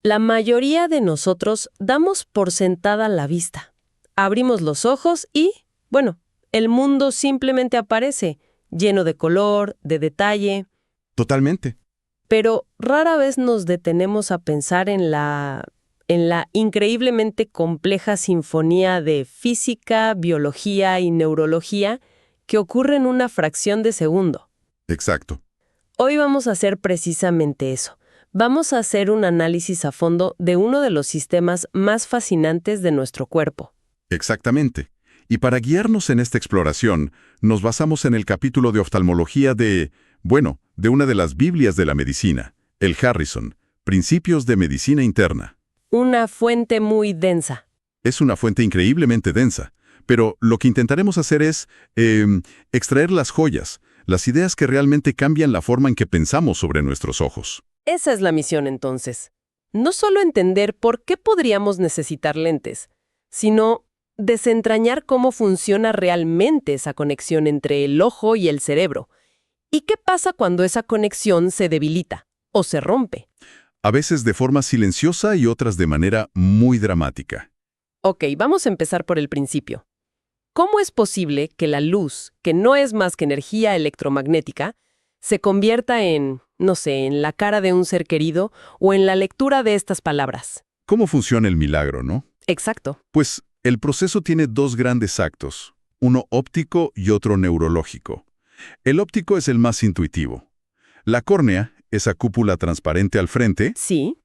La mayoría de nosotros damos por sentada la vista. Abrimos los ojos y, bueno, el mundo simplemente aparece, lleno de color, de detalle. Totalmente. Pero rara vez nos detenemos a pensar en la increíblemente compleja sinfonía de física, biología y neurología que ocurre en una fracción de segundo. Exacto. Hoy vamos a hacer precisamente eso. Vamos a hacer un análisis a fondo de uno de los sistemas más fascinantes de nuestro cuerpo. Exactamente. Y para guiarnos en esta exploración, nos basamos en el capítulo de oftalmología de una de las Biblias de la medicina, el Harrison, Principios de Medicina Interna. Una fuente muy densa. Es una fuente increíblemente densa, pero lo que intentaremos hacer es extraer las joyas, las ideas que realmente cambian la forma en que pensamos sobre nuestros ojos. Esa es la misión entonces. No solo entender por qué podríamos necesitar lentes, sino desentrañar cómo funciona realmente esa conexión entre el ojo y el cerebro. ¿Y qué pasa cuando esa conexión se debilita o se rompe? A veces de forma silenciosa y otras de manera muy dramática. Ok, vamos a empezar por el principio. ¿Cómo es posible que la luz, que no es más que energía electromagnética, se convierta en, no sé, en la cara de un ser querido o en la lectura de estas palabras? ¿Cómo funciona el milagro, no? Exacto. Pues el proceso tiene dos grandes actos, uno óptico y otro neurológico. El óptico es el más intuitivo. La córnea, esa cúpula transparente al frente, Sí.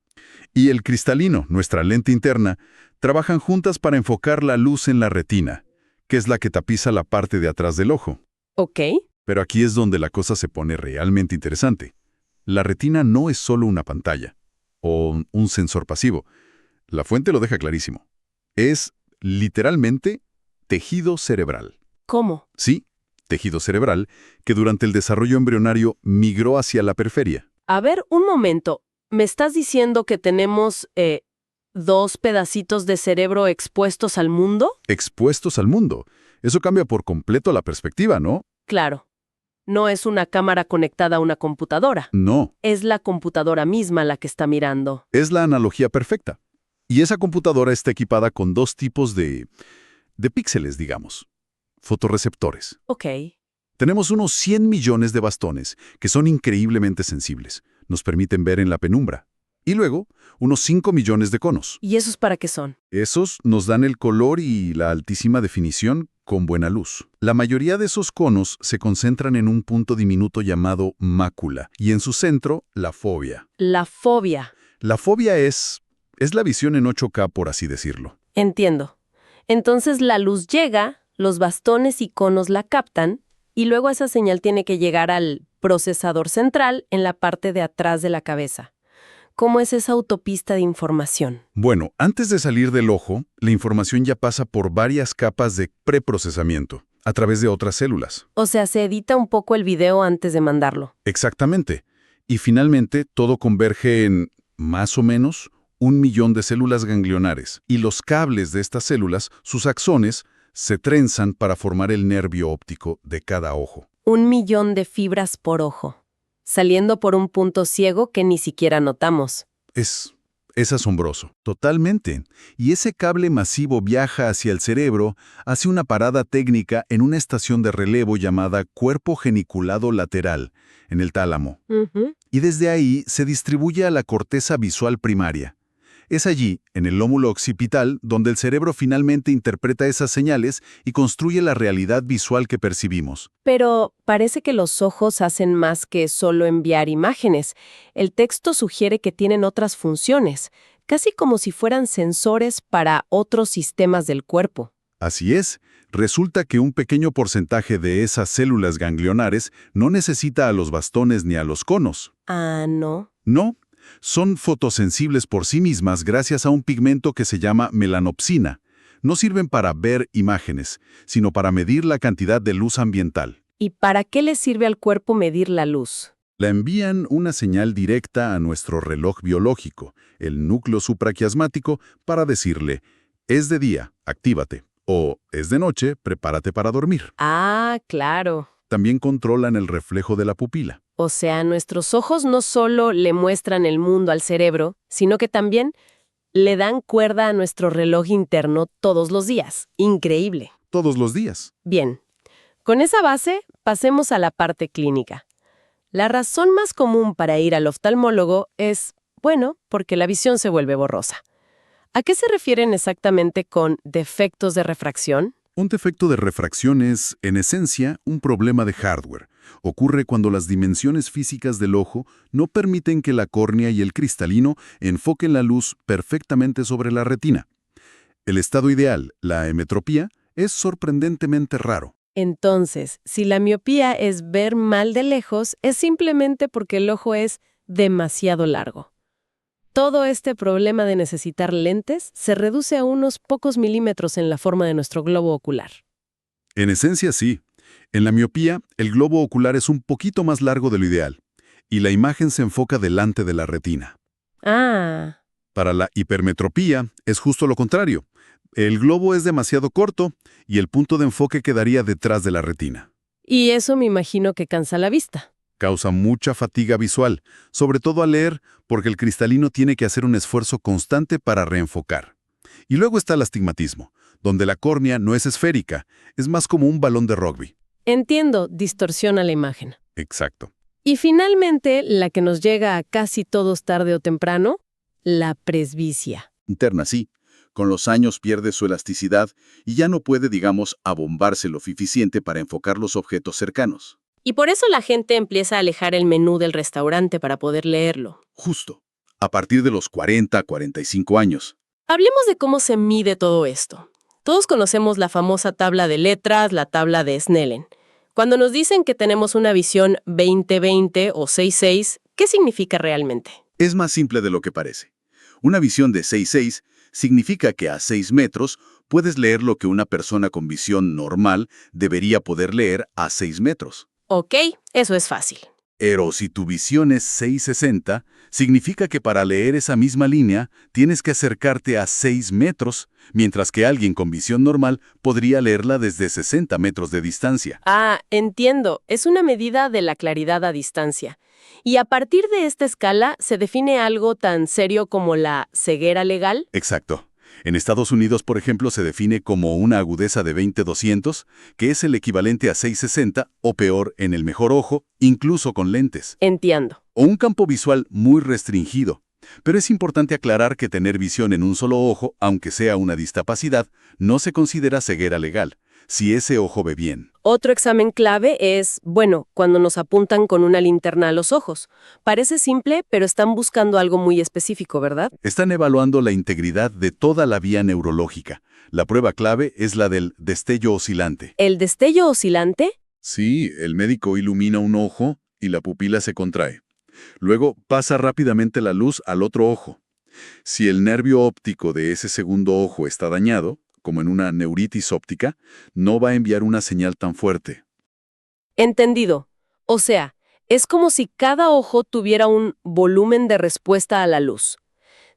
y el cristalino, nuestra lente interna, trabajan juntas para enfocar la luz en la retina, que es la que tapiza la parte de atrás del ojo. Ok. Pero aquí es donde la cosa se pone realmente interesante. La retina no es solo una pantalla o un sensor pasivo. La fuente lo deja clarísimo. Es, literalmente, tejido cerebral. ¿Cómo? Sí, tejido cerebral que durante el desarrollo embrionario migró hacia la periferia. A ver, un momento. ¿Me estás diciendo que tenemos dos pedacitos de cerebro expuestos al mundo? Expuestos al mundo. Eso cambia por completo la perspectiva, ¿no? Claro. No es una cámara conectada a una computadora. No, Es la computadora misma la que está mirando. es la analogía perfecta. Y esa computadora está equipada con dos tipos de píxeles, digamos. Fotorreceptores. Ok. Tenemos unos 100 millones de bastones, que son increíblemente sensibles. Nos permiten ver en la penumbra. Y luego, unos 5 millones de conos. ¿Y esos para qué son? Esos nos dan el color y la altísima definición con buena luz. La mayoría de esos conos se concentran en un punto diminuto llamado mácula, y en su centro, la fovea. La fobia. La fovea es la visión en 8K, por así decirlo. Entiendo. Entonces la luz llega, los bastones y conos la captan, y luego esa señal tiene que llegar al procesador central en la parte de atrás de la cabeza. ¿Cómo es esa autopista de información? Bueno, antes de salir del ojo, la información ya pasa por varias capas de preprocesamiento, a través de otras células. O sea, se edita un poco el video antes de mandarlo. Exactamente. Y finalmente, todo converge en, más o menos, 1 millón de células ganglionares. Y los cables de estas células, sus axones, se trenzan para formar el nervio óptico de cada ojo. 1 millón de fibras por ojo, saliendo por un punto ciego que ni siquiera notamos. Es asombroso, totalmente. Y ese cable masivo viaja hacia el cerebro, hace una parada técnica en una estación de relevo llamada cuerpo geniculado lateral, en el tálamo. Y desde ahí se distribuye a la corteza visual primaria. Es allí, en el lómulo occipital, donde el cerebro finalmente interpreta esas señales y construye la realidad visual que percibimos. Pero parece que los ojos hacen más que solo enviar imágenes. El texto sugiere que tienen otras funciones, casi como si fueran sensores para otros sistemas del cuerpo. Así es. Resulta que un pequeño porcentaje de esas células ganglionares no necesita a los bastones ni a los conos. Ah, no. No. Son fotosensibles por sí mismas gracias a un pigmento que se llama melanopsina. No sirven para ver imágenes, sino para medir la cantidad de luz ambiental. ¿Y para qué le sirve al cuerpo medir la luz? La envían una señal directa a nuestro reloj biológico, el núcleo supraquiasmático, para decirle, es de día, actívate, o es de noche, prepárate para dormir. Ah, claro. También controlan el reflejo de la pupila. O sea, nuestros ojos no solo le muestran el mundo al cerebro, sino que también le dan cuerda a nuestro reloj interno todos los días. Increíble. Todos los días. Bien, con esa base, pasemos a la parte clínica. La razón más común para ir al oftalmólogo es, bueno, porque la visión se vuelve borrosa. ¿A qué se refieren exactamente con defectos de refracción? Un defecto de refracción es, en esencia, un problema de hardware. Ocurre cuando las dimensiones físicas del ojo no permiten que la córnea y el cristalino enfoquen la luz perfectamente sobre la retina. El estado ideal, la emetropía, es sorprendentemente raro. Entonces, si la miopía es ver mal de lejos, es simplemente porque el ojo es demasiado largo. Todo este problema de necesitar lentes se reduce a unos pocos milímetros en la forma de nuestro globo ocular. En esencia, sí. En la miopía, el globo ocular es un poquito más largo de lo ideal, y la imagen se enfoca delante de la retina. Ah, Para la hipermetropía, es justo lo contrario. El globo es demasiado corto y el punto de enfoque quedaría detrás de la retina. y eso me imagino que cansa la vista. Causa mucha fatiga visual, sobre todo al leer, porque el cristalino tiene que hacer un esfuerzo constante para reenfocar. Y luego está el astigmatismo, donde la córnea no es esférica, es más como un balón de rugby. Entiendo, distorsiona la imagen. Exacto. Y finalmente, la que nos llega a casi todos tarde o temprano, la presbicia. Interna, sí. Con los años pierde su elasticidad y ya no puede, digamos, abombarse lo suficiente para enfocar los objetos cercanos. Y por eso la gente empieza a alejar el menú del restaurante para poder leerlo. Justo. A partir de los 40, 45 años. Hablemos de cómo se mide todo esto. Todos conocemos la famosa tabla de letras, la tabla de Snellen. Cuando nos dicen que tenemos una visión 20/20 o 6/6, ¿qué significa realmente? Es más simple de lo que parece. Una visión de 6/6 significa que a 6 metros puedes leer lo que una persona con visión normal debería poder leer a 6 metros. Ok, eso es fácil. Pero si tu visión es 660, significa que para leer esa misma línea tienes que acercarte a 6 metros, mientras que alguien con visión normal podría leerla desde 60 metros de distancia. Ah, entiendo. Es una medida de la claridad a distancia. Y a partir de esta escala se define algo tan serio como la ceguera legal. Exacto. En Estados Unidos, por ejemplo, se define como una agudeza de 20/200, que es el equivalente a 660 o peor en el mejor ojo, incluso con lentes. Entiendo. O un campo visual muy restringido. Pero es importante aclarar que tener visión en un solo ojo, aunque sea una discapacidad, no se considera ceguera legal, si ese ojo ve bien. Otro examen clave es, bueno, cuando nos apuntan con una linterna a los ojos. Parece simple, pero están buscando algo muy específico, ¿verdad? Están evaluando la integridad de toda la vía neurológica. La prueba clave es la del destello oscilante. ¿El destello oscilante? Sí, el médico ilumina un ojo y la pupila se contrae. Luego pasa rápidamente la luz al otro ojo. Si el nervio óptico de ese segundo ojo está dañado, como en una neuritis óptica, no va a enviar una señal tan fuerte. Entendido. O sea, es como si cada ojo tuviera un volumen de respuesta a la luz.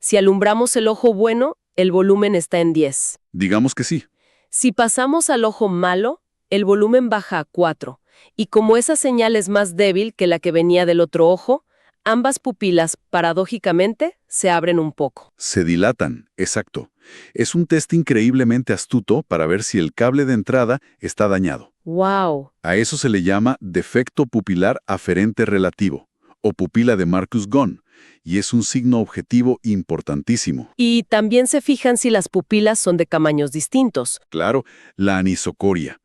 Si alumbramos el ojo bueno, el volumen está en 10. Digamos que sí. Si pasamos al ojo malo, el volumen baja a 4. Y como esa señal es más débil que la que venía del otro ojo, ambas pupilas, paradójicamente, se abren un poco. Se dilatan, exacto. Es un test increíblemente astuto para ver si el cable de entrada está dañado. ¡Wow! A eso se le llama defecto pupilar aferente relativo, o pupila de Marcus-Ghon, y es un signo objetivo importantísimo. Y también se fijan si las pupilas son de tamaños distintos. Claro, la anisocoria.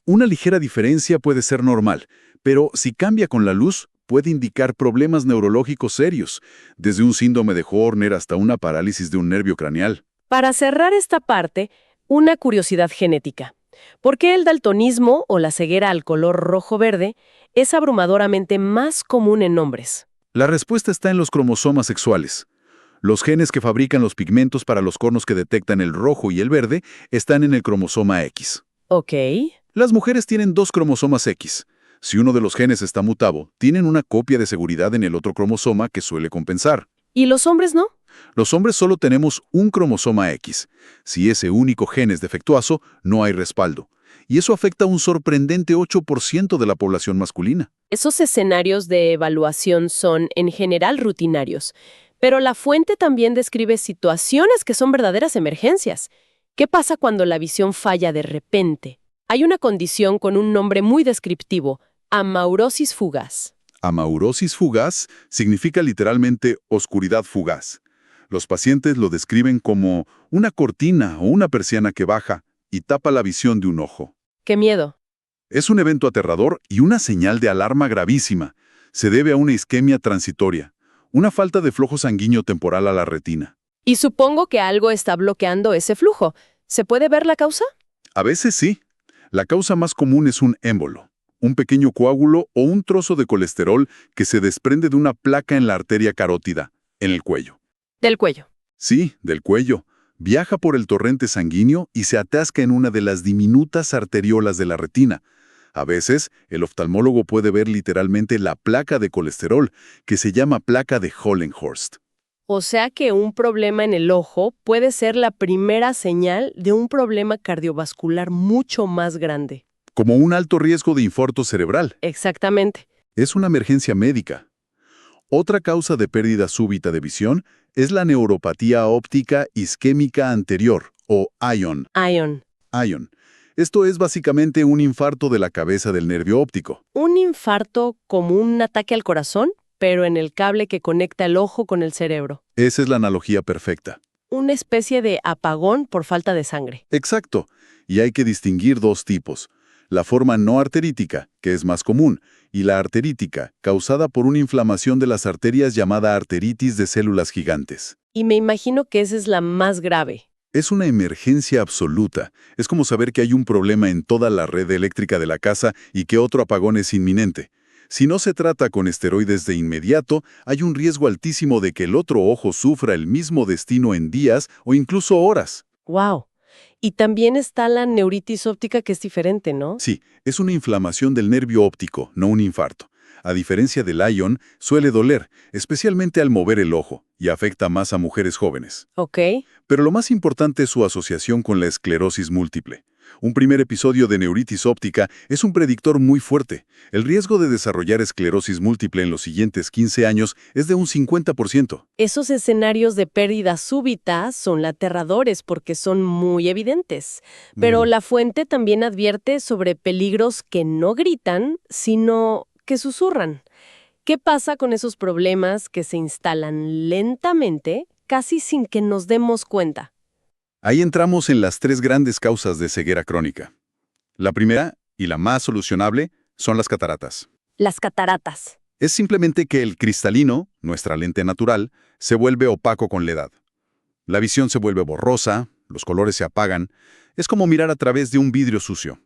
Una ligera diferencia puede ser normal, pero si cambia con la luz, puede indicar problemas neurológicos serios, desde un síndrome de Horner hasta una parálisis de un nervio craneal. Para cerrar esta parte, una curiosidad genética. ¿Por qué el daltonismo o la ceguera al color rojo-verde es abrumadoramente más común en hombres? La respuesta está en los cromosomas sexuales. Los genes que fabrican los pigmentos para los conos que detectan el rojo y el verde están en el cromosoma X. Ok. Las mujeres tienen 2 cromosomas X. Si uno de los genes está mutado, tienen una copia de seguridad en el otro cromosoma que suele compensar. ¿Y los hombres no? Los hombres solo tenemos un cromosoma X. Si ese único gen es defectuoso, no hay respaldo. y eso afecta a un sorprendente 8% de la población masculina. Esos escenarios de evaluación son, en general, rutinarios, pero la fuente también describe situaciones que son verdaderas emergencias. ¿Qué pasa cuando la visión falla de repente? Hay una condición con un nombre muy descriptivo, amaurosis fugaz. Amaurosis fugaz significa literalmente oscuridad fugaz. Los pacientes lo describen como una cortina o una persiana que baja y tapa la visión de un ojo. ¡Qué miedo! Es un evento aterrador y una señal de alarma gravísima. Se debe a una isquemia transitoria, una falta de flujo sanguíneo temporal a la retina. Y supongo que algo está bloqueando ese flujo. ¿Se puede ver la causa? A veces sí. La causa más común es un émbolo, un pequeño coágulo o un trozo de colesterol que se desprende de una placa en la arteria carótida, en el cuello. Del cuello. Sí, del cuello. Viaja por el torrente sanguíneo y se atasca en una de las diminutas arteriolas de la retina. A veces, el oftalmólogo puede ver literalmente la placa de colesterol, que se llama placa de Hollenhorst. O sea que un problema en el ojo puede ser la primera señal de un problema cardiovascular mucho más grande. Como un alto riesgo de infarto cerebral. Exactamente. Es una emergencia médica. Otra causa de pérdida súbita de visión es la neuropatía óptica isquémica anterior, o ION. ION. Esto es básicamente un infarto de la cabeza del nervio óptico. Un infarto como un ataque al corazón, pero en el cable que conecta el ojo con el cerebro. Esa es la analogía perfecta. Una especie de apagón por falta de sangre. Exacto. Y hay que distinguir dos tipos. La forma no arterítica, que es más común, y la arterítica, causada por una inflamación de las arterias llamada arteritis de células gigantes. Y me imagino que esa es la más grave. Es una emergencia absoluta. Es como saber que hay un problema en toda la red eléctrica de la casa y que otro apagón es inminente. Si no se trata con esteroides de inmediato, hay un riesgo altísimo de que el otro ojo sufra el mismo destino en días o incluso horas. ¡Wow! Y también está la neuritis óptica, que es diferente, ¿no? Sí, es una inflamación del nervio óptico, no un infarto. A diferencia del ION, suele doler, especialmente al mover el ojo, y afecta más a mujeres jóvenes. Ok. Pero lo más importante es su asociación con la esclerosis múltiple. Un primer episodio de neuritis óptica es un predictor muy fuerte. El riesgo de desarrollar esclerosis múltiple en los siguientes 15 años es de un 50%. Esos escenarios de pérdida súbita son aterradores porque son muy evidentes. Pero la fuente también advierte sobre peligros que no gritan, sino que susurran. ¿Qué pasa con esos problemas que se instalan lentamente, casi sin que nos demos cuenta? Ahí entramos en las tres grandes causas de ceguera crónica. La primera, y la más solucionable, son las cataratas. Las cataratas. Es simplemente que el cristalino, nuestra lente natural, se vuelve opaco con la edad. La visión se vuelve borrosa, los colores se apagan, es como mirar a través de un vidrio sucio.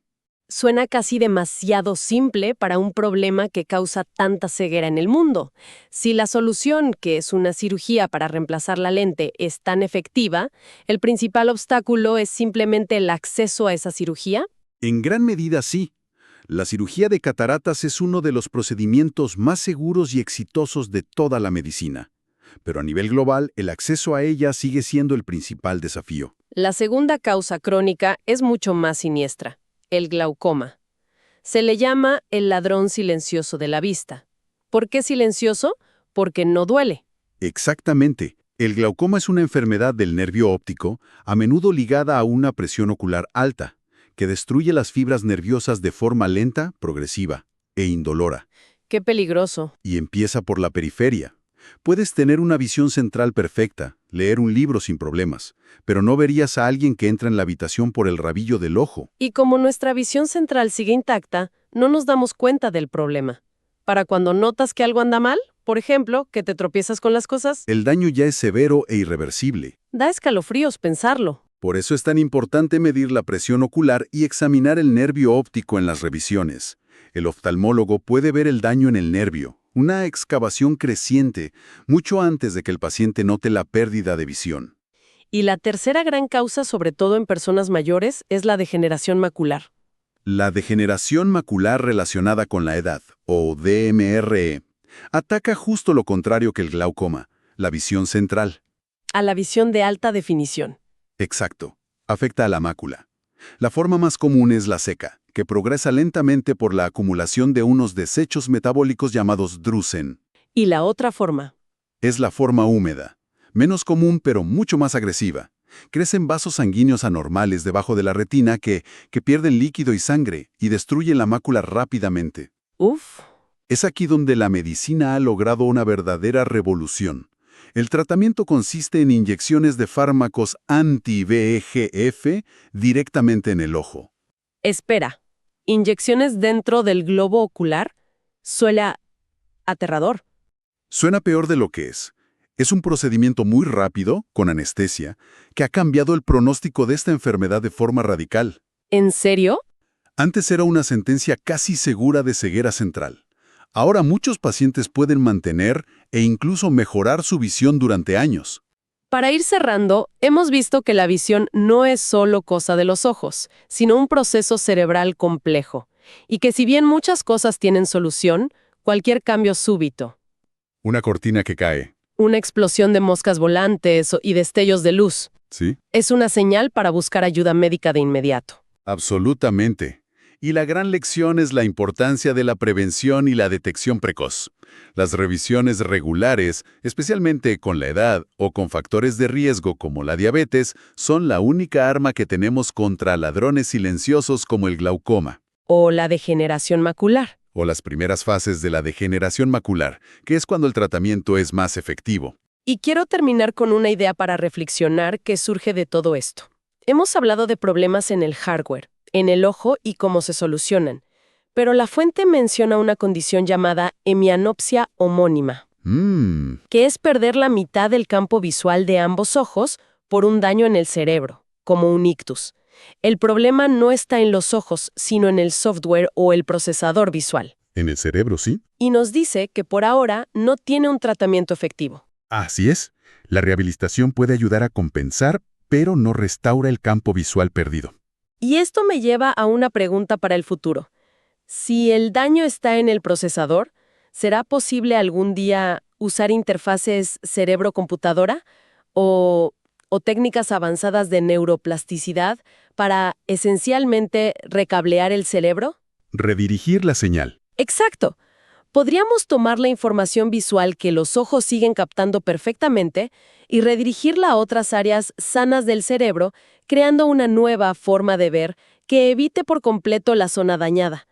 Suena casi demasiado simple para un problema que causa tanta ceguera en el mundo. Si la solución, que es una cirugía para reemplazar la lente, es tan efectiva, ¿el principal obstáculo es simplemente el acceso a esa cirugía? En gran medida sí. La cirugía de cataratas es uno de los procedimientos más seguros y exitosos de toda la medicina. Pero a nivel global, el acceso a ella sigue siendo el principal desafío. La segunda causa crónica es mucho más siniestra. El glaucoma. Se le llama el ladrón silencioso de la vista. ¿Por qué silencioso? Porque no duele. Exactamente. El glaucoma es una enfermedad del nervio óptico, a menudo ligada a una presión ocular alta, que destruye las fibras nerviosas de forma lenta, progresiva e indolora. ¡Qué peligroso! Y empieza por la periferia. Puedes tener una visión central perfecta, leer un libro sin problemas, pero no verías a alguien que entra en la habitación por el rabillo del ojo. Y como nuestra visión central sigue intacta, no nos damos cuenta del problema. Para cuando notas que algo anda mal, por ejemplo, que te tropiezas con las cosas, El daño ya es severo e irreversible. da escalofríos pensarlo. Por eso es tan importante medir la presión ocular y examinar el nervio óptico en las revisiones. El oftalmólogo puede ver el daño en el nervio, una excavación creciente, mucho antes de que el paciente note la pérdida de visión. Y la tercera gran causa, sobre todo en personas mayores, es la degeneración macular. La degeneración macular relacionada con la edad, o DMRE, ataca justo lo contrario que el glaucoma, la visión central. A la visión de alta definición. Exacto. Afecta a la mácula. La forma más común es la seca, que progresa lentamente por la acumulación de unos desechos metabólicos llamados drusen. Y la otra forma. Es la forma húmeda, menos común pero mucho más agresiva. Crecen vasos sanguíneos anormales debajo de la retina que pierden líquido y sangre y destruyen la mácula rápidamente. Uf. Es aquí donde la medicina ha logrado una verdadera revolución. El tratamiento consiste en inyecciones de fármacos anti-VEGF directamente en el ojo. Espera. ¿Inyecciones dentro del globo ocular? Suena aterrador. Suena peor de lo que es. Es un procedimiento muy rápido, con anestesia, que ha cambiado el pronóstico de esta enfermedad de forma radical. ¿En serio? Antes era una sentencia casi segura de ceguera central. Ahora muchos pacientes pueden mantener e incluso mejorar su visión durante años. Para ir cerrando, hemos visto que la visión no es solo cosa de los ojos, sino un proceso cerebral complejo, y que si bien muchas cosas tienen solución, cualquier cambio súbito, Una cortina que cae. una explosión de moscas volantes y destellos de luz, ¿Sí? es una señal para buscar ayuda médica de inmediato. Absolutamente. Y la gran lección es la importancia de la prevención y la detección precoz. Las revisiones regulares, especialmente con la edad o con factores de riesgo como la diabetes, son la única arma que tenemos contra ladrones silenciosos como el glaucoma. O la degeneración macular. O las primeras fases de la degeneración macular, que es cuando el tratamiento es más efectivo. Y quiero terminar con una idea para reflexionar que surge de todo esto. Hemos hablado de problemas en el hardware, en el ojo y cómo se solucionan, pero la fuente menciona una condición llamada hemianopsia homónima, que es perder la mitad del campo visual de ambos ojos por un daño en el cerebro, como un ictus. El problema no está en los ojos, sino en el software o el procesador visual. ¿En el cerebro, sí? Y nos dice que por ahora no tiene un tratamiento efectivo. Así es. La rehabilitación puede ayudar a compensar, pero no restaura el campo visual perdido. Y esto me lleva a una pregunta para el futuro. Si el daño está en el procesador, ¿será posible algún día usar interfaces cerebro-computadora o técnicas avanzadas de neuroplasticidad para esencialmente recablear el cerebro? Redirigir la señal. Exacto. Podríamos tomar la información visual que los ojos siguen captando perfectamente y redirigirla a otras áreas sanas del cerebro, creando una nueva forma de ver que evite por completo la zona dañada.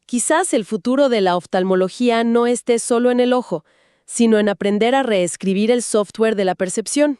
Quizás el futuro de la oftalmología no esté solo en el ojo, sino en aprender a reescribir el software de la percepción.